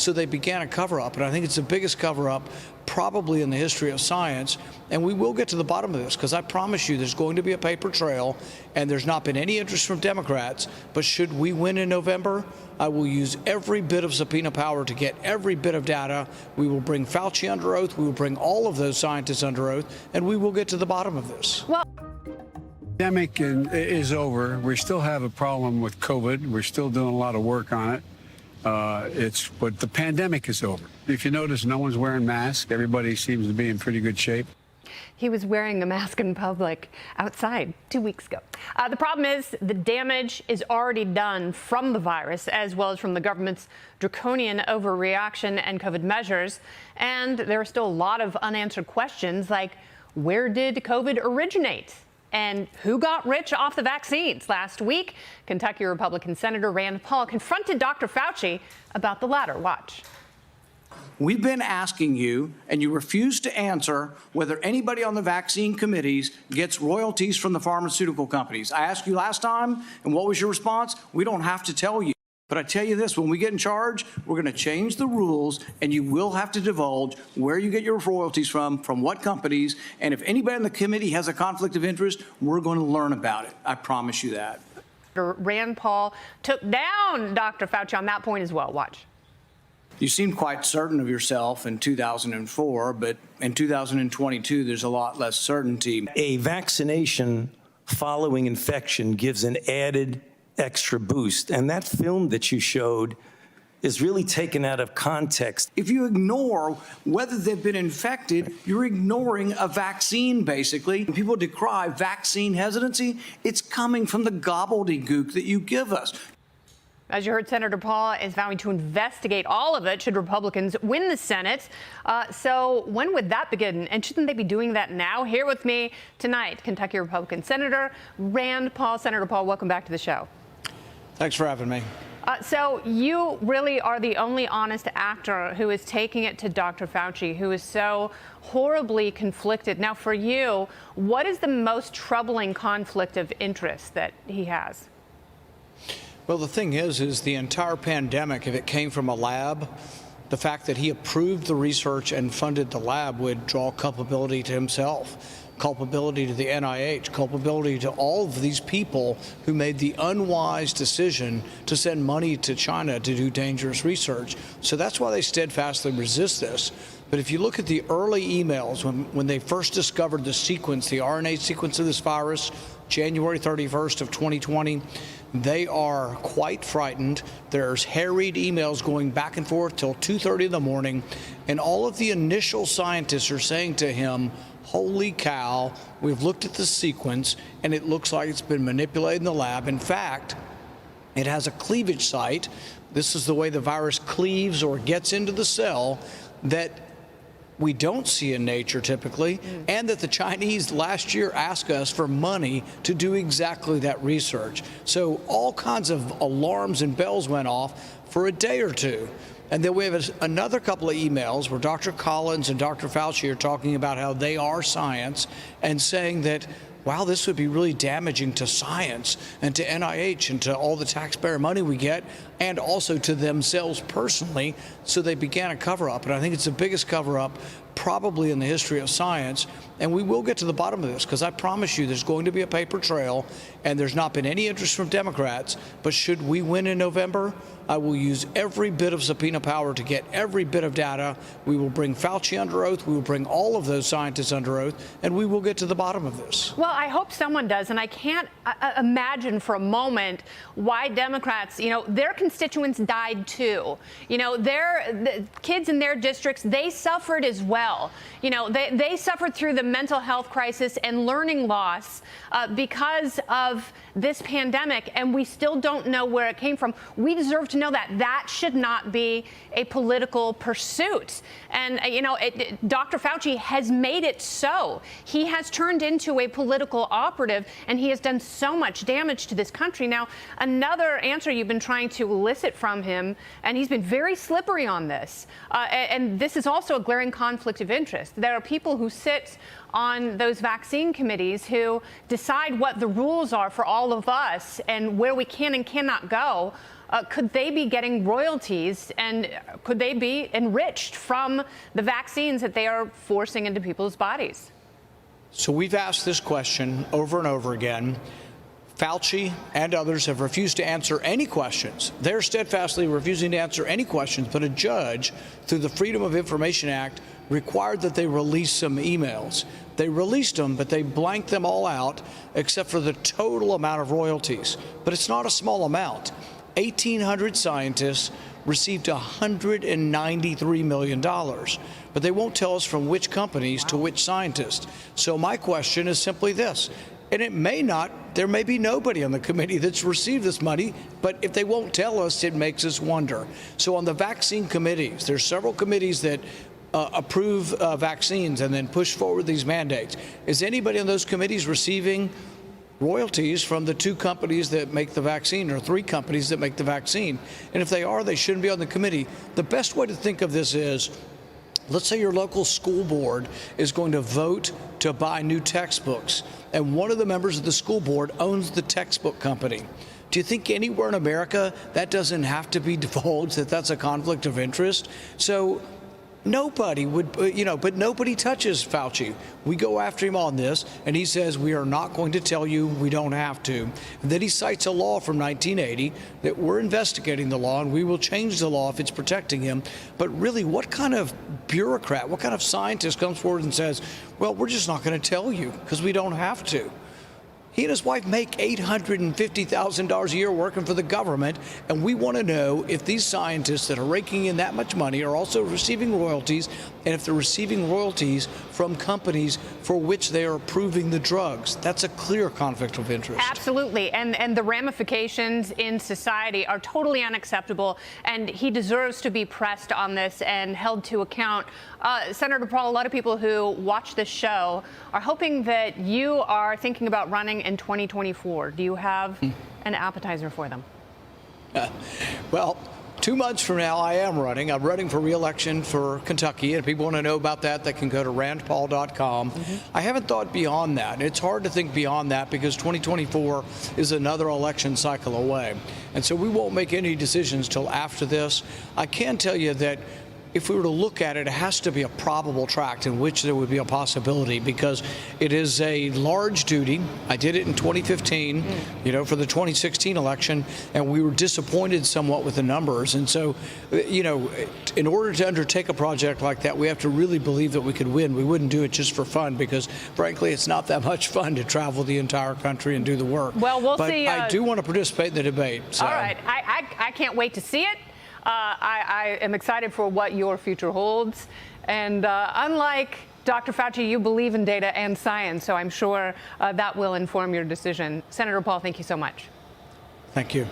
so they began a cover-up. And I think it's the biggest cover-up probably in the history of science. And we will get to the bottom of this, because I promise you there's going to be a paper trail, and there's not been any interest from Democrats. But should we win in November, I will use every bit of subpoena power to get every bit of data. We will bring Fauci under oath. We will bring all of those scientists under oath, and we will get to the bottom of this. Well, The pandemic is over. We still have a problem with COVID. We're still doing a lot of work on it. But the pandemic is over. If you notice, no one's wearing masks. Everybody seems to be in pretty good shape. he was wearing a mask in public outside 2 weeks ago. The problem is the damage is already done from the virus, as well as from the government's draconian overreaction and COVID measures. And there are still a lot of unanswered questions, like where did COVID originate? And who got rich off the vaccines? Last week, Kentucky Republican Senator Rand Paul confronted Dr. Fauci about the latter. Watch. We've been asking you, and you refuse to answer, whether anybody on the vaccine committees gets royalties from the pharmaceutical companies. I asked you last time, and what was your response? We don't have to tell you. But I tell you this, when we get in charge, we're going to change the rules, and you will have to divulge where you get your royalties from what companies. And if anybody on the committee has a conflict of interest, we're going to learn about it. I promise you that. Rand Paul took down Dr. Fauci on that point as well. Watch. You seemed quite certain of yourself in 2004, but in 2022, there's a lot less certainty. A vaccination following infection gives an added extra boost. And that film that you showed is really taken out of context. If you ignore whether they've been infected, you're ignoring a vaccine, basically. When people decry vaccine hesitancy, it's coming from the gobbledygook that you give us. As you heard, Senator Paul is vowing to investigate all of it should Republicans win the Senate. So when would that begin? And shouldn't they be doing that now? Here with me tonight, Kentucky Republican Senator Rand Paul. Senator Paul, welcome back to the show. Thanks for having me. So you really are the only honest actor who is taking it to Dr. Fauci, who is so horribly conflicted. Now, for you, what is the most troubling conflict of interest that he has? Well, the thing is the entire pandemic, if it came from a lab, the fact that he approved the research and funded the lab would draw culpability to himself, culpability to the NIH, culpability to all of these people who made the unwise decision to send money to China to do dangerous research. So that's why they steadfastly resist this. But if you look at the early emails when they first discovered the sequence, the RNA sequence of this virus, January 31st of 2020, they are quite frightened. There's harried emails going back and forth till 2:30 in the morning. And all of the initial scientists are saying to him, holy cow, we've looked at the sequence and it looks like it's been manipulated in the lab. In fact, it has a cleavage site. This is the way the virus cleaves or gets into the cell that we don't see in nature typically, and that the Chinese last year asked us for money to do exactly that research. So all kinds of alarms and bells went off for a day or two. And then we have another couple of emails where Dr. Collins and Dr. Fauci are talking about how they are science and saying that, wow, this would be really damaging to science and to NIH and to all the taxpayer money we get, and also to themselves personally. So they began a cover-up, and I think it's the biggest cover-up probably in the history of science. And we will get to the bottom of this, because I promise you there's going to be a paper trail, and there's not been any interest from Democrats. But should we win in November, I will use every bit of subpoena power to get every bit of data. We will bring Fauci under oath. We will bring all of those scientists under oath, and we will get to the bottom of this. Well, I hope someone does, and I can't imagine for a moment why Democrats, their constituents died too. The kids in their districts, they suffered as well. They suffered through the mental health crisis and learning loss because of this pandemic, and we still don't know where it came from. We deserve to know that. That should not be a political pursuit. And, Dr. Fauci has made it so. He has turned into a political operative, and he has done so much damage to this country. Now, another answer you've been trying to elicit from him, and he's been very slippery on this, and this is also a glaring conflict of interest. There are people who sit on those vaccine committees who decide what the rules are for all of us and where we can and cannot go. could they be getting royalties, and could they be enriched from the vaccines that they are forcing into people's bodies? So we've asked this question over and over again. Fauci and others have refused to answer any questions. They're steadfastly refusing to answer any questions, but a judge, through the Freedom of Information Act, required that they release some emails. They released them, but they blanked them all out except for the total amount of royalties. But it's not a small amount. 1,800 scientists received $193 million, but they won't tell us from which companies to which scientists. So my question is simply this. And it may not, there may be nobody on the committee that's received this money, but if they won't tell us, it makes us wonder. So on the vaccine committees, there's several committees that approve vaccines and then push forward these mandates. Is anybody on those committees receiving royalties from the 2 companies that make the vaccine, or 3 companies that make the vaccine? And if they are, they shouldn't be on the committee. The best way to think of this is, let's say your local school board is going to vote to buy new textbooks, and one of the members of the school board owns the textbook company. Do you think anywhere in America that doesn't have to be divulged, that that's a conflict of interest? So nobody would, but nobody touches Fauci. We go after him on this, and he says, we are not going to tell you, we don't have to. And then he cites a law from 1980 that we're investigating the law, and we will change the law if it's protecting him. But really, what kind of bureaucrat, what kind of scientist comes forward and says, well, we're just not going to tell you because we don't have to? He and his wife make $850,000 a year working for the government, and we want to know if these scientists that are raking in that much money are also receiving royalties, and if they're receiving royalties from companies for which they are approving the drugs. That's a clear conflict of interest. Absolutely, and the ramifications in society are totally unacceptable, and he deserves to be pressed on this and held to account. Senator Paul, a lot of people who watch this show are hoping that you are thinking about running in 2024. Do you have an appetizer for them? Well, 2 months from now, I am running. I'm running for re-election for Kentucky, and if people want to know about that, they can go to randpaul.com. I haven't thought beyond that. It's hard to think beyond that because 2024 is another election cycle away. And so we won't make any decisions till after this. I can tell you that if we were to look at it, it has to be a probable tract in which there would be a possibility, because it is a large duty. I did it in 2015, for the 2016 election, and we were disappointed somewhat with the numbers. And so, in order to undertake a project like that, we have to really believe that we could win. We wouldn't do it just for fun, because frankly, it's not that much fun to travel the entire country and do the work. Well, we'll see. But I do want to participate in the debate. So. All right. I can't wait to see it. I am excited for what your future holds. And unlike Dr. Fauci, you believe in data and science, so I'm sure that will inform your decision. Senator Paul, thank you so much. Thank you.